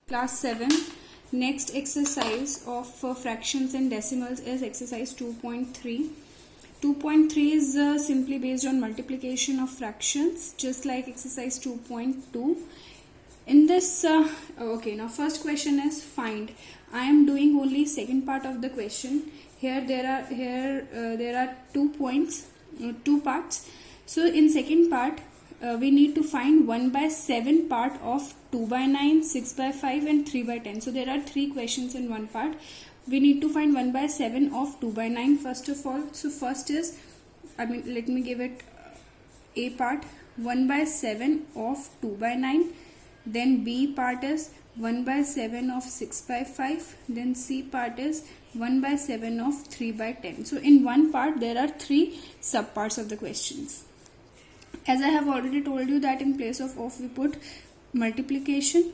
Class 7. Next exercise of fractions and decimals is exercise 2.3. 2.3 is simply based on multiplication of fractions, just like exercise 2.2. In this, now first question is find. I am doing only second part of the question. Here there are 2 points, 2 parts. So in second part, we need to find 1/7 part of 2/9, 6/5 and 3/10. So there are 3 questions in one part. We need to find 1/7 of 2/9 first of all. So first is, let me give it A part, 1/7 of 2/9. Then B part is 1/7 of 6/5. Then C part is 1/7 of 3/10. So in one part there are 3 subparts of the questions. As I have already told you that in place of we put multiplication,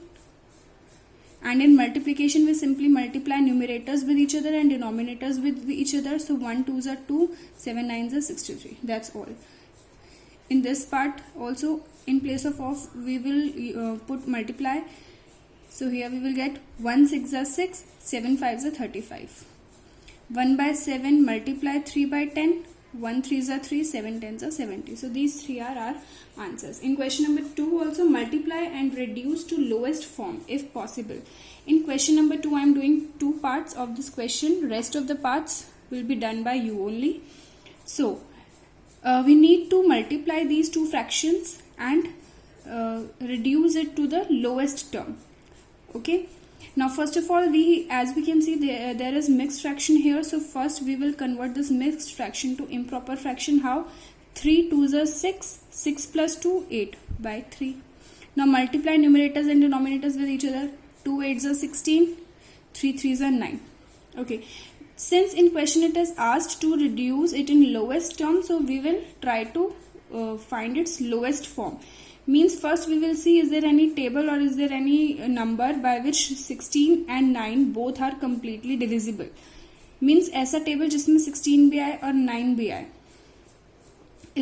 and in multiplication we simply multiply numerators with each other and denominators with each other. So 1 2s are 2, 7 9s are 63. That's all. In this part also, in place of we will put multiply. So here we will get 1 6 are 6, 7 5s are 35. 1/7 multiply 3/10. 1 3s are 3, 7 10s are 70. So these 3 are our answers. In question number 2 also, multiply and reduce to lowest form if possible. In question number 2 I am doing 2 parts of this question. Rest of the parts will be done by you only. So we need to multiply these 2 fractions and reduce it to the lowest term. Okay. Now first of all, as we can see there is mixed fraction here. So first we will convert this mixed fraction to improper fraction. How? 3 2s are 6, 6 plus 2 8 by 3. Now multiply numerators and denominators with each other. 2 8s are 16, 3 3s are 9. Okay. Since in question it is asked to reduce it in lowest term, so we will try to find its lowest form. Means first we will see, is there any table or is there any number by which 16 and 9 both are completely divisible. Means ऐसा table जिसमें 16 भी आए और 9 भी आए.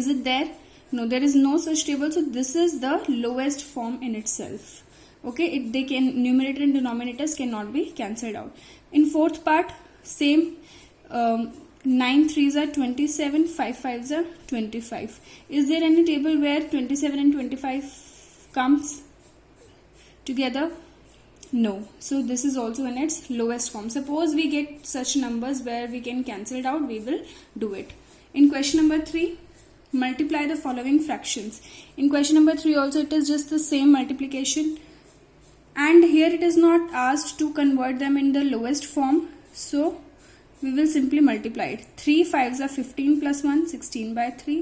Is it there? No, there is no such table. So this is the lowest form in itself. Okay, numerator and denominators cannot be cancelled out. In fourth part, same. 9 3s are 27, 5 5s are 25. Is there any table where 27 and 25 comes together? No. So this is also in its lowest form. Suppose we get such numbers where we can cancel it out, we will do it. In question number 3, multiply the following fractions. In question number 3 also it is just the same multiplication, and here it is not asked to convert them in the lowest form. So we will simply multiply it. 3 5s are 15 plus 1, 16 by 3.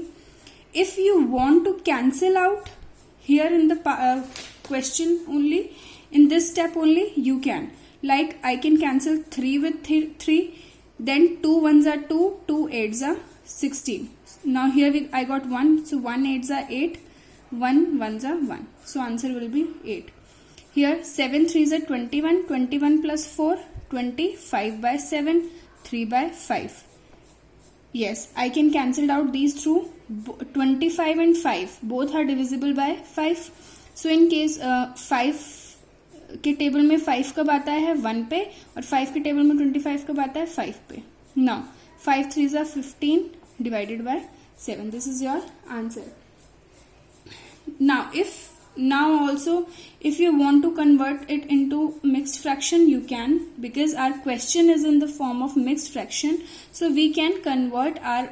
If you want to cancel out here in the question only, in this step only, you can. Like I can cancel 3 with 3, then 2 1s are 2, 2 8s are 16. Now here I got 1, so 1 8s are 8, 1 1s are 1. So answer will be 8. Here 7 3s are 21, 21 plus 4, 25 by 7, 3 by 5. Yes, I can cancel out these through 25 and 5. Both are divisible by 5. So in case 5 के table में 5 कब आता है 1 पे, और 5 के table में 25 कब आता है 5 पे. Now 5 3s are 15 divided by 7. This is your answer. Now also if you want to convert it into mixed fraction, you can, because our question is in the form of mixed fraction. So we can convert our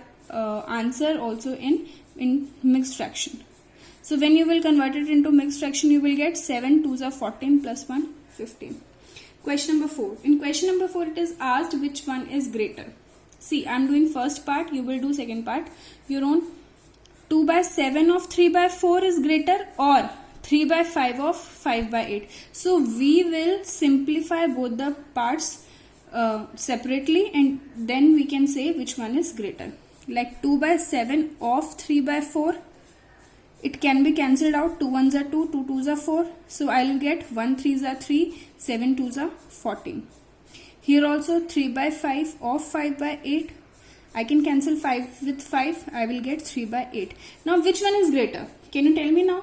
answer also in mixed fraction. So when you will convert it into mixed fraction, you will get 7 2s are 14 plus 1 15. Question number 4. In question number 4 it is asked which one is greater. See, I am doing first part, you will do second part your own. 2/7 of 3/4 is greater, or 3/5 of 5/8. So we will simplify both the parts separately, and then we can say which one is greater. Like 2/7 of 3/4, it can be cancelled out. 2 1s are 2, 2 2s are 4. So I will get 1 3s are 3, 7 2s are 14. Here also 3/5 of 5/8. I can cancel 5 with 5. I will get 3/8. Now which one is greater? Can you tell me now?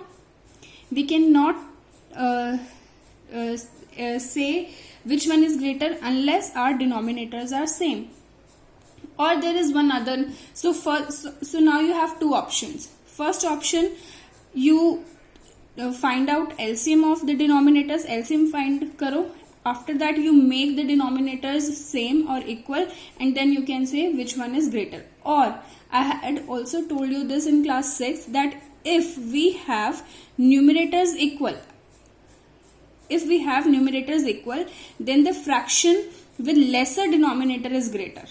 We cannot say which one is greater unless our denominators are same. Or there is one other. So now you have two options. First option, you find out LCM of the denominators. LCM find karo. After that you make the denominators same or equal, and then you can say which one is greater. Or I had also told you this in class 6 that if we have numerators equal, then the fraction with lesser denominator is greater.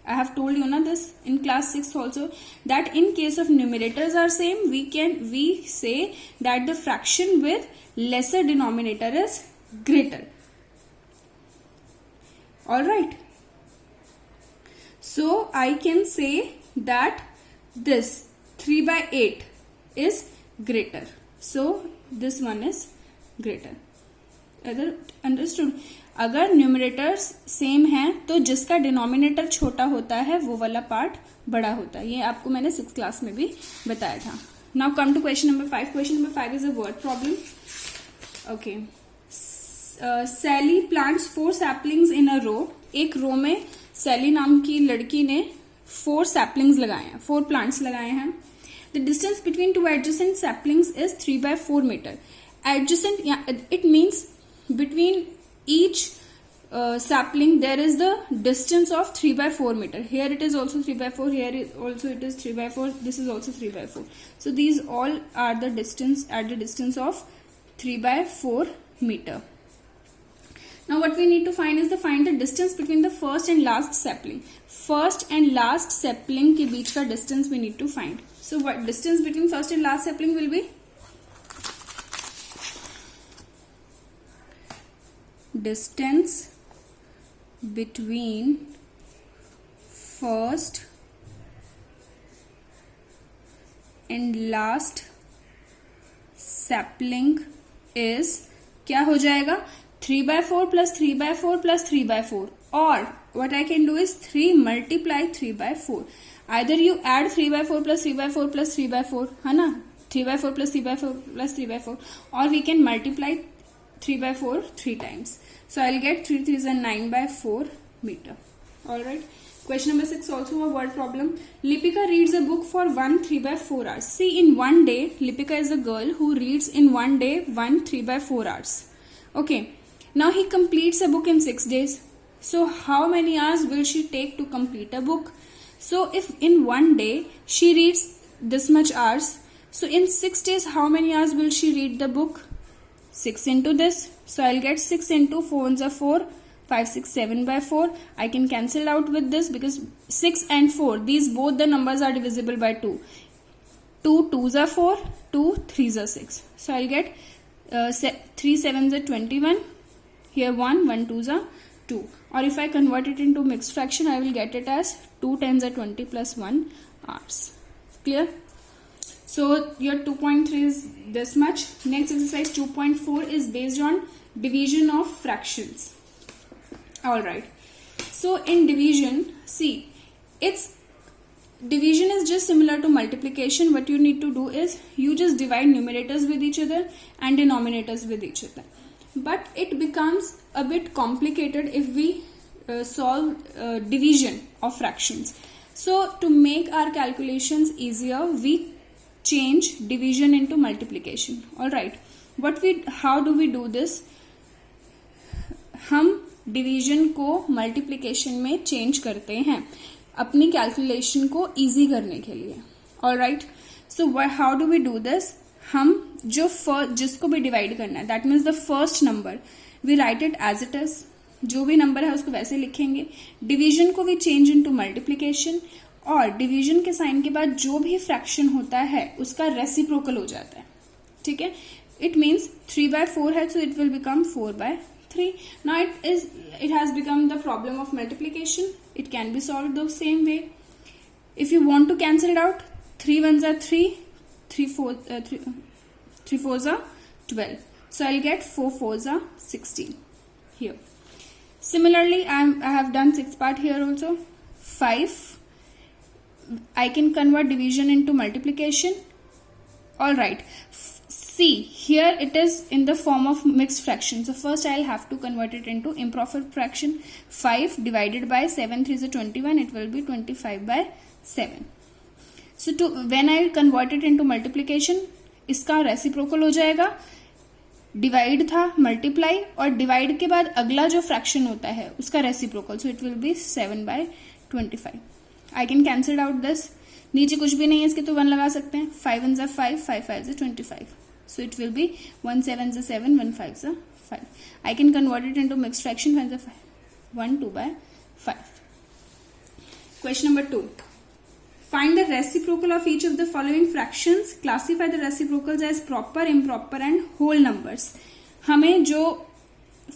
I have told you this in class 6 also, that in case of numerators are same, we say that the fraction with lesser denominator is greater. Alright. So I can say that this 3/8 is greater. So this one is greater. Understood? अगर numerators same हैं तो जिसका denominator छोटा होता है वो वाला part बड़ा होता है. ये आपको मैंने 6th क्लास में भी बताया था. Now come to question number 5. Question number 5 is a word problem. Okay. Sally plants 4 saplings in a row. एक रो में सैली नाम की लड़की ने 4 सैपलिंग्स लगाए हैं, 4 प्लांट्स लगाए हैं. The distance between 2 adjacent saplings is 3/4 metre. Adjacent, it means between each sapling there is the distance of 3/4 meter. Here it is also 3/4, here also it is 3/4, this is also 3/4. So these all are the distance at the distance of 3/4 meter. Now what we need to find is find the distance between the first and last sapling. First and last sapling के बीच का distance we need to find. So what distance between first and last sapling will be? Distance between first and last sapling is क्या हो जाएगा? 3/4 plus 3/4 plus 3/4. Or what I can do is 3 multiply 3/4. Either you add 3/4 plus 3/4 plus 3/4, है ना? 3/4 plus 3/4 plus 3/4. Or we can multiply 3/4 3 times. So I'll get 3 3s are 9/4 meter. Alright. Question number 6 also a word problem. Lipika reads a book for 1 3/4 hours. See, in one day, Lipika is a girl who reads in one day 1 3/4 hours. Okay. Now he completes a book in 6 days. So how many hours will she take to complete a book? So if in one day she reads this much hours, so in 6 days how many hours will she read the book? 6 into this. So I'll get 6 into 4 is 4, 5 6 7/4. I can cancel out with this because 6 and 4, these both the numbers are divisible by 2. 2 2s are 4, 2 3s are 6. So I'll get 3 7s are 21. Here 1 1 2s are 2. Or if I convert it into mixed fraction, I will get it as 2 10s are 20 plus 1 hours. Clear? So your 2.3 is this much. Next exercise 2.4 is based on division of fractions. Alright. So in division, see, its division is just similar to multiplication. What you need to do is you just divide numerators with each other and denominators with each other. But it becomes a bit complicated if we solve division of fractions. So to make our calculations easier, we change division into multiplication. Alright. How do we do this? हम division को multiplication में change करते हैं अपनी calculation को easy करने के लिए. Alright. So how do we do this? हम जिसको भी डिवाइड करना है, that means the first number, we write it as it is. जो भी नंबर है उसको वैसे लिखेंगे. डिवीजन को वी चेंज इनटू मल्टीप्लिकेशन, और डिवीजन के साइन के बाद जो भी फ्रैक्शन होता है उसका रेसिप्रोकल हो जाता है. ठीक है. इट मीन्स 3/4 है, so it will become 4/3. Now it has become the problem of multiplication. It can be solved the same way. If you want to cancel it out, 3 1s are 3, 3 4s are 12. So I'll get 4 4s are 16 here. Similarly, I have done 6th part here also. 5. I can convert division into multiplication. Alright. 6 See, here it is in the form of mixed fraction. So first I'll have to convert it into improper fraction. 5 divided by 7 3 is 21. It will be 25 by 7. So when I convert it into multiplication, इसका reciprocal हो जाएगा. Divide था, multiply, और divide के बाद अगला जो fraction होता है उसका reciprocal. So it will be 7 by 25. I can cancel out this. नीचे कुछ भी नहीं है इसके तो 1 लगा सकते हैं. 5 1 5, 5 5 25. So it will be 1 7 7, 1 5 5. I can convert it into mixed fraction. 1 2 by 5. Question number 2. Find the reciprocal of each of the following fractions. Classify the reciprocals as proper, improper and whole numbers. हमें जो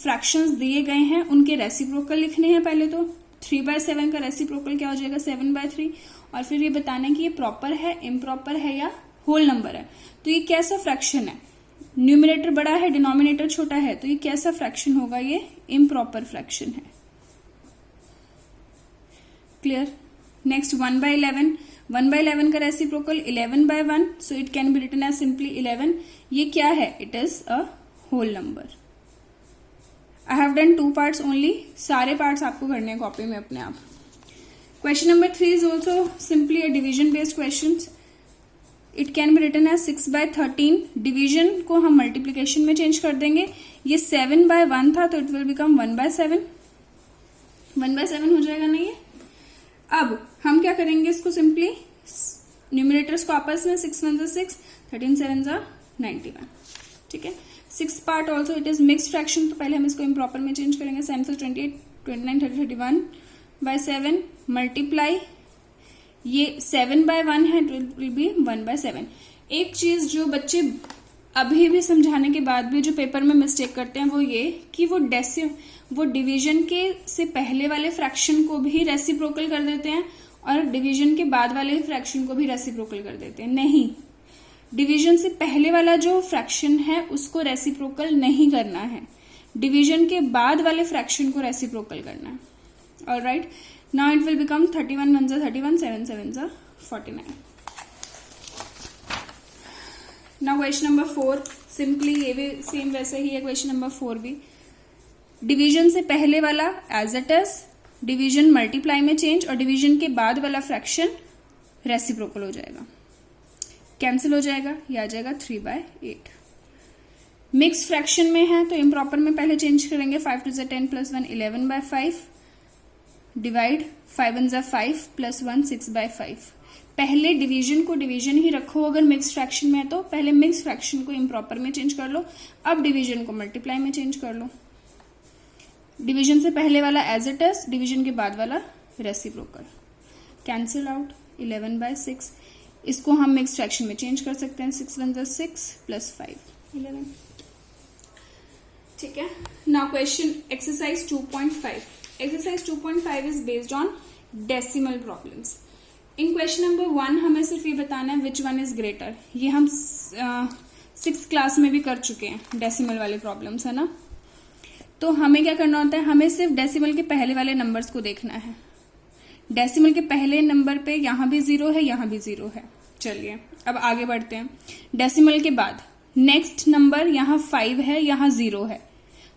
fractions दिए गए हैं उनके reciprocal लिखने हैं. पहले तो 3 by 7 का reciprocal क्या हो जाएगा? 7 by 3. और फिर ये बताना है कि ये proper है, improper है या होल नंबर है. तो ये कैसा फ्रैक्शन है? न्यूमरेटर बड़ा है, डिनोमिनेटर छोटा है, तो ये कैसा फ्रैक्शन होगा? ये इम्प्रॉपर फ्रैक्शन है. क्लियर? Next 1 by 11. 1 by 11 का reciprocal 11 by 1. So it can be written as simply 11. ये क्या है? It is a whole number. I have done 2 parts only. सारे पार्ट्स आपको करने हैं कॉपी में अपने आप. Question number 3 is also simply a division based question. It can be written as 6 by 13. Division को हम मल्टीप्लीकेशन में चेंज कर देंगे. ये 7 by 1 था तो it will become 1 by 7. 1 by 7 हो जाएगा नहीं है. अब हम क्या करेंगे? इसको सिंपली न्यूमरेटर्स को आपस में 6 1 6, 13 7 91. ठीक है. 6 part also it is mixed fraction. तो पहले हम इसको इम्प्रॉपर में चेंज करेंगे. 7 28 29 30 31 by 7 मल्टीप्लाई. ये 7 by 1 है, इट विल बी 1 by 7. एक चीज जो बच्चे अभी भी समझाने के बाद भी जो पेपर में मिस्टेक करते हैं वो ये कि वो डिवीजन के से पहले वाले फ्रैक्शन को भी रेसिप्रोकल कर देते हैं और डिवीजन के बाद वाले फ्रैक्शन को भी रेसिप्रोकल कर देते हैं. नहीं, डिवीजन से पहले वाला जो फ्रैक्शन है उसको रेसिप्रोकल नहीं करना है. डिवीजन के बाद वाले फ्रैक्शन को रेसिप्रोकल करना है. Alright. Now it will become 31 1 31, 7 7 49. Now question number 4. Simply ये भी सेम वैसे ही है. क्वेश्चन नंबर 4 भी डिवीजन से पहले वाला as it is, division multiply में चेंज, और डिवीजन के बाद वाला फ्रैक्शन रेसिप्रोकल हो जाएगा. कैंसिल हो जाएगा. ये आ जाएगा 3 by 8. मिक्स फ्रैक्शन में है तो इम्प्रॉपर में पहले चेंज करेंगे. 5 2 10 plus 1 11 by 5. Divide 5 1 5 plus 1 6 by 5. पहले डिवीजन को डिवीजन ही रखो. अगर मिक्स फ्रैक्शन में है तो पहले मिक्स फ्रैक्शन को इम्प्रॉपर में चेंज कर लो. अब डिवीजन को मल्टीप्लाई में चेंज कर लो. डिवीजन से पहले वाला एज इट इज, डिवीजन के बाद वाला रेसिप्रोकल. Cancel out. 11 by 6. इसको हम मिक्स फ्रैक्शन में चेंज कर सकते हैं. 6 1 6 plus 5 11. ठीक है. Now question exercise 2.5. Exercise 2.5 is based on decimal problems. In question number 1 हमें सिर्फ ये बताना है which one is greater. ये हम 6th क्लास में भी कर चुके हैं डेसिमल वाले प्रॉब्लम्स, है ना. तो हमें क्या करना होता है? हमें सिर्फ डेसिमल के पहले वाले नंबर्स को देखना है. डेसिमल के पहले नंबर पे यहाँ भी 0 है, यहाँ भी 0 है. चलिए अब आगे बढ़ते हैं. डेसिमल के बाद नेक्स्ट नंबर यहाँ 5 है, यहाँ 0 है.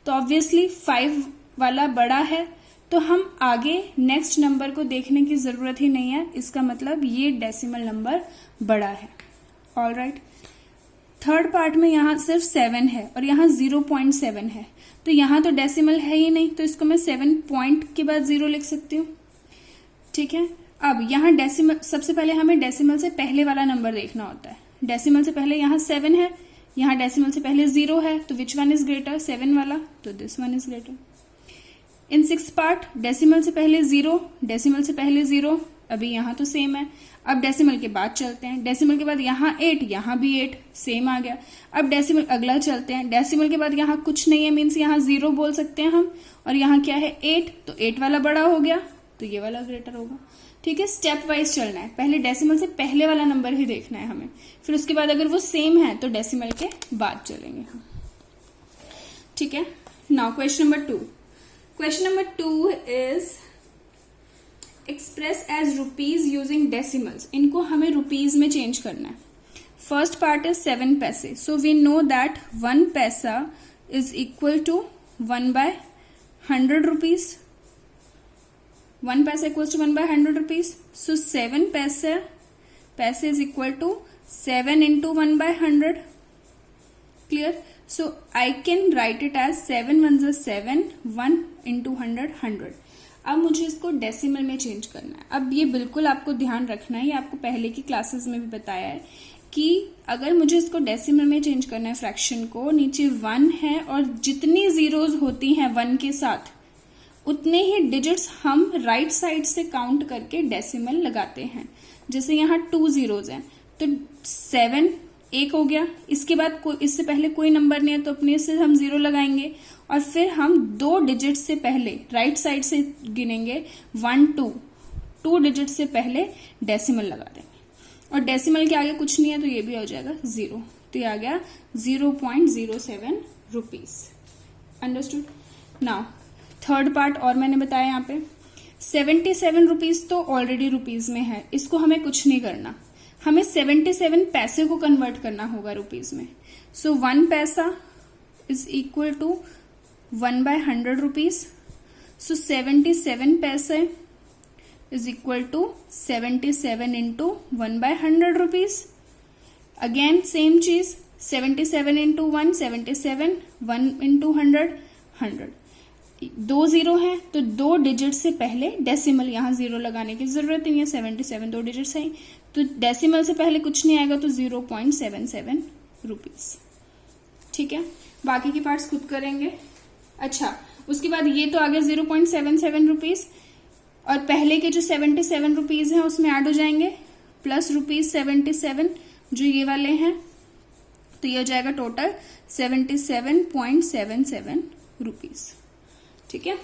तो ऑब्वियसली 5 वाला बड़ा है तो हम आगे नेक्स्ट नंबर को देखने की जरूरत ही नहीं है. इसका मतलब ये डेसिमल नंबर बड़ा है. ऑलराइट. थर्ड पार्ट में यहाँ सिर्फ 7 है और यहाँ 0.7 है. तो यहाँ तो डेसिमल है ही नहीं, तो इसको मैं 7 पॉइंट के बाद 0 लिख सकती हूँ. ठीक है. अब यहाँ डेसिमल, सबसे पहले हमें डेसिमल से पहले वाला नंबर देखना होता है. डेसिमल से पहले यहाँ 7 है, यहाँ डेसिमल से पहले 0 है. तो विच वन इज ग्रेटर? 7 वाला. तो this one is greater. In 6 part decimal से पहले 0, डेसिमल से पहले 0. अभी यहाँ तो सेम है. अब डेसिमल के बाद चलते हैं. डेसिमल के बाद यहाँ 8, यहाँ भी 8, सेम आ गया. अब डेसिमल अगला चलते हैं. डेसिमल के बाद यहाँ कुछ नहीं है, मीन्स यहाँ 0 बोल सकते हैं हम. और यहाँ क्या है? 8. तो 8 वाला बड़ा हो गया, तो ये वाला ग्रेटर होगा. ठीक है. स्टेप वाइज चलना है. पहले डेसिमल से पहले वाला नंबर ही देखना है हमें. फिर उसके बाद अगर वो सेम है तो डेसिमल के बाद चलेंगे हम. ठीक है. Now question number 2. Question number 2 is express as rupees using decimals. इनको हमें रुपीज में चेंज करना है. फर्स्ट पार्ट इज 7 पैसे, so we know that 1 paisa is equal to 1/100 rupees. 1 पैसा इक्वल्स टू 1/100 रुपीज. सो 7 पैसे is equal to 7 into 1/100. Clear? So I can write it as 7 ones are 7, 1 into 100 100. अब मुझे इसको डेसिमल में चेंज करना है. अब ये बिल्कुल आपको ध्यान रखना है, ये आपको पहले की क्लासेस में भी बताया है कि अगर मुझे इसको डेसिमल में चेंज करना है फ्रैक्शन को, नीचे 1 है और जितनी जीरोज होती हैं 1 के साथ उतने ही डिजिट्स हम राइट साइड से काउंट करके डेसिमल लगाते हैं. जैसे यहाँ 2 जीरोज हैं तो 7 एक हो गया, इसके बाद इससे पहले कोई नंबर नहीं है तो अपने से हम 0 लगाएंगे और फिर हम 2 डिजिट से पहले राइट साइड से गिनेंगे 1 2 डिजिट से पहले डेसिमल लगा देंगे और डेसिमल के आगे कुछ नहीं है तो ये भी हो जाएगा 0. तो ये आ गया 0.07 rupees. Understood. Now third part और मैंने बताया यहाँ पे 77 रुपीज तो ऑलरेडी रुपीज में है, इसको हमें कुछ नहीं करना, हमें 77 पैसे को कन्वर्ट करना होगा रुपीज में. So 1 paisa is equal to 1/100 rupees. So 77 paise is equal to 77 into 1/100 rupees. Again same चीज, 77 into 1 77, 1 into 100 100. 2 जीरो है तो 2 डिजिट से पहले डेसिमल, यहाँ 0 लगाने की जरूरत नहीं है, 77 2 डिजिट है तो डेसिमल से पहले कुछ नहीं आएगा तो 0.77 रुपीज. ठीक है, बाकी के पार्ट्स खुद करेंगे. अच्छा, उसके बाद ये तो आ गया 0.77 रुपीज और पहले के जो 77 रुपीज हैं उसमें ऐड हो जाएंगे प्लस रुपीज 77 जो ये वाले हैं, तो ये हो जाएगा टोटल 77.77 रुपीज. ठीक है.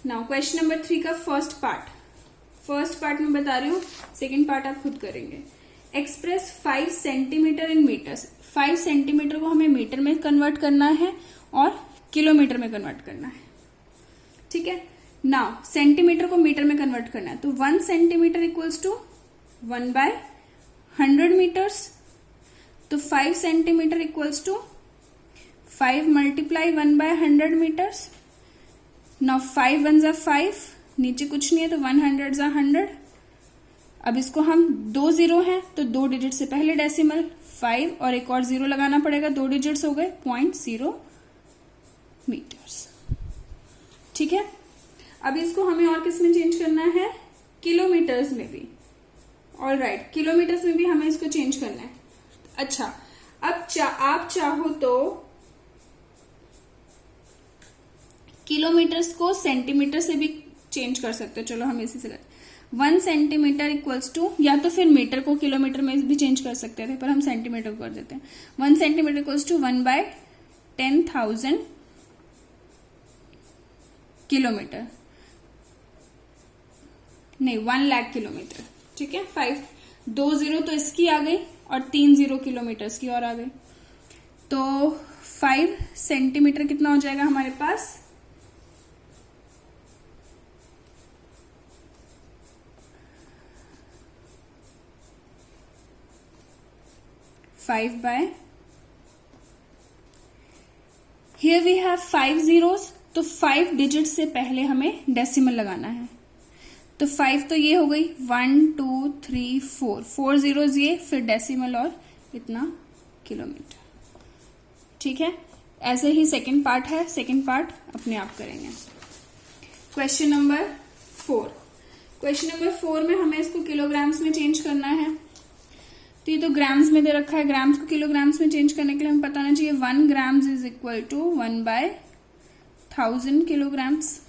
नाउ क्वेश्चन नंबर 3 का फर्स्ट पार्ट में बता रही हूँ, सेकेंड पार्ट आप खुद करेंगे. Express 5 centimetre in metres. 5 centimetre को हमें मीटर में कन्वर्ट करना है और किलोमीटर में कन्वर्ट करना है. ठीक है. नाउ सेंटीमीटर को मीटर में कन्वर्ट करना है तो 1 सेंटीमीटर इक्वल्स टू 1/100 मीटर्स. तो 5 centimetre equals to 5 multiply 1/100 metres. Now 5 1s are 5, नीचे कुछ नहीं है तो 100s are 100. अब इसको हम 2 जीरो हैं तो 2 डिजिट से पहले डेसिमल 5 और एक और 0 लगाना पड़ेगा, 2 डिजिट्स हो गए 0.0 मीटर्स. ठीक है. अब इसको हमें और किस में चेंज करना है, किलोमीटर्स में भी. ऑल राइट, किलोमीटर्स में भी हमें इसको चेंज करना है. अच्छा, अब आप चाहो तो किलोमीटर्स को सेंटीमीटर से भी चेंज कर सकते हो. चलो हम इसी से करते. 1 सेंटीमीटर इक्वल्स टू, या तो फिर मीटर को किलोमीटर में भी चेंज कर सकते थे पर हम सेंटीमीटर को कर देते हैं. 1 सेंटीमीटर इक्वल्स टू 1/10,000 किलोमीटर, नहीं 1 लाख किलोमीटर. ठीक है. 2 जीरो तो इसकी आ गई और 3 जीरो किलोमीटर्स की और आ गई. तो 5 सेंटीमीटर कितना हो जाएगा हमारे पास, 5 by, here we have 5 zeros, तो 5 डिजिट से पहले हमें डेसिमल लगाना है. तो 5 तो ये हो गई 1 2 3 4 जीरोज ये, फिर डेसिमल और इतना किलोमीटर. ठीक है. ऐसे ही सेकंड पार्ट है, सेकंड पार्ट अपने आप करेंगे. क्वेश्चन नंबर 4 में हमें इसको किलोग्राम्स में चेंज करना है. तो ये तो ग्राम्स में दे रखा है, ग्राम्स को किलोग्राम्स में चेंज करने के लिए हमें पता होना चाहिए 1 grams is equal to 1/1000 kilograms.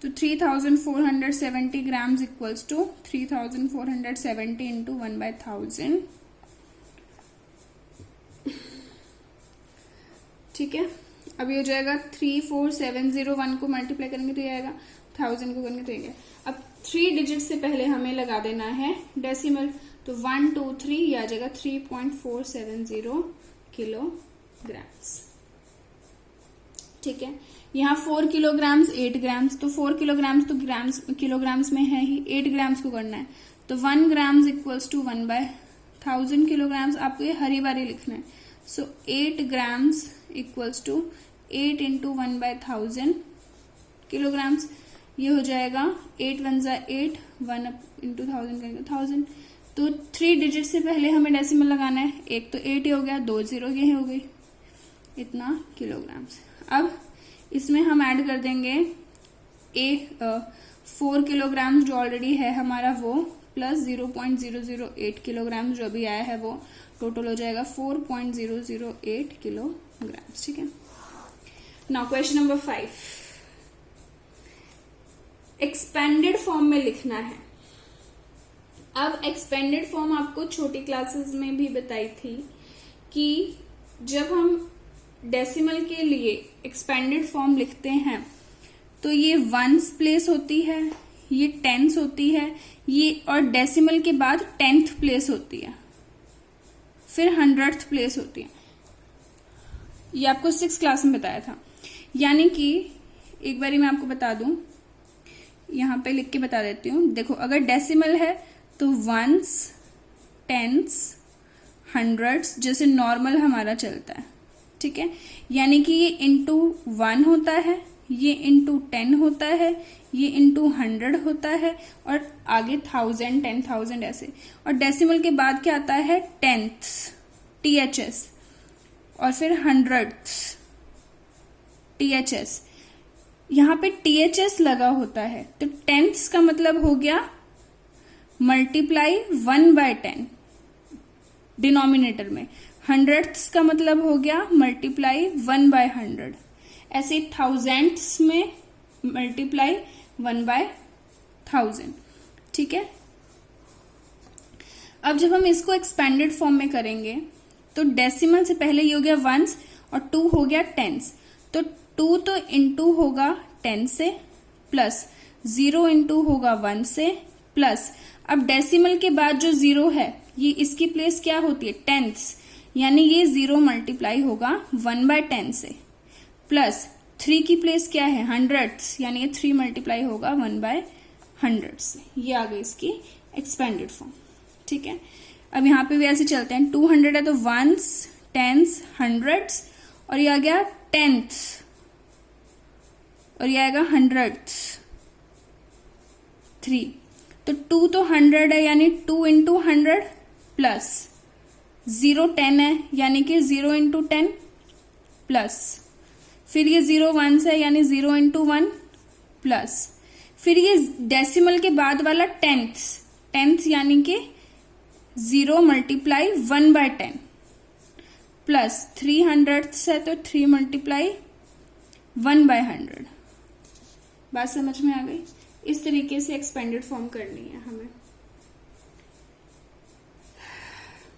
तो 3470 ग्राम्स इक्वल्स टू 3470 इंटू 1/1000. ठीक है. अब ये हो जाएगा 34701 को मल्टीप्लाई करेंगे तो ये आएगा, 1000 को करेंगे तो ये. अब 3 डिजिट से पहले हमें लगा देना है डेसिमल. तो 1 2 3 ये आ जाएगा 3.470 किलोग्राम्स. ठीक है. यहाँ 4 किलोग्राम्स 8 ग्राम्स, तो 4 किलोग्राम्स तो किलोग्राम्स में है ही, 8 ग्राम्स को करना है. तो 1 ग्राम्स इक्वल्स टू 1/1000 1000 किलोग्राम्स, आपको ये हरी बारी लिखना है। So 8 grams equals to 8 into 1/1000 kilograms. ये हो जाएगा 8 1 जा 8, 1 इंटू 1000 करेंगे 1000। तो 3 डिजिट से पहले हमें डेसिमल लगाना है। एक तो 8 ही हो गया, 2 0 ये हो गई, इतना किलोग्राम्स। अब इसमें हम ऐड कर देंगे 4 किलोग्राम्स जो ऑलरेडी है हमारा वो, प्लस 0.008 किलोग्राम जो अभी आया है वो, टोटल हो जाएगा 4.008 किलोग्राम्स। ठीक है। Now question number 5, expanded form में लिखना है। अब एक्सपेंडेड फॉर्म आपको छोटी क्लासेस में भी बताई थी कि जब हम डेसिमल के लिए एक्सपेंडेड फॉर्म लिखते हैं तो ये वंस प्लेस होती है, ये टेंस होती है, ये और डेसिमल के बाद 10th प्लेस होती है, फिर 100th प्लेस होती है। ये आपको 6th क्लास में बताया था। यानी कि एक बारी मैं आपको बता दूं, यहां पे लिख के बता देती हूं। देखो, अगर डेसिमल है तो वंस, टेंस, हंड्रेड्स जैसे नॉर्मल हमारा चलता है। ठीक है। यानी कि ये इंटू 1 होता है, ये इंटू 10 होता है, ये इंटू 100 होता है, और आगे 1000, 10,000 ऐसे। और डेसिमल के बाद क्या आता है? टेंथ्स, THS, और फिर हंड्रेड्स, THS। यहाँ पे THS लगा होता है तो टेंथ्स का मतलब हो गया मल्टीप्लाई 1/10 डिनोमिनेटर में, हंड्रेड्स का मतलब हो गया मल्टीप्लाई 1/100, ऐसे थाउजेंड्स में मल्टीप्लाई 1/1000। ठीक है। अब जब हम इसको एक्सपेंडेड फॉर्म में करेंगे तो डेसिमल से पहले ये हो गया वंस और 2 हो गया टेंस, तो 2 तो इंटू होगा 10 से, प्लस 0 इंटू होगा 1 से, प्लस अब डेसिमल के बाद जो 0 है ये इसकी प्लेस क्या होती है? टेंथ्स, यानी ये 0 मल्टीप्लाई होगा 1/10 से, प्लस 3 की प्लेस क्या है? हंड्रेड्स, यानी ये 3 मल्टीप्लाई होगा 1/100 से। ये आ गई इसकी एक्सपेंडेड फॉर्म। ठीक है। अब यहाँ पे भी ऐसे चलते हैं, 200 है तो वंस, टेंस, हंड्रेड्स, और ये आ गया टेंथ्स, और ये आएगा हंड्रेड्स, 3। तो 2 तो 100 है, यानी 2 इंटू 100, प्लस 0 10 है, यानी कि 0 इंटू 10, प्लस फिर ये 0 1 है, यानी 0 इंटू 1, प्लस फिर ये डेसिमल के बाद वाला टेंथ यानी कि 0 मल्टीप्लाई 1/10, प्लस 300 है तो 3 मल्टीप्लाई 1/100। बात समझ में आ गई? इस तरीके से एक्सपेंडेड फॉर्म करनी है।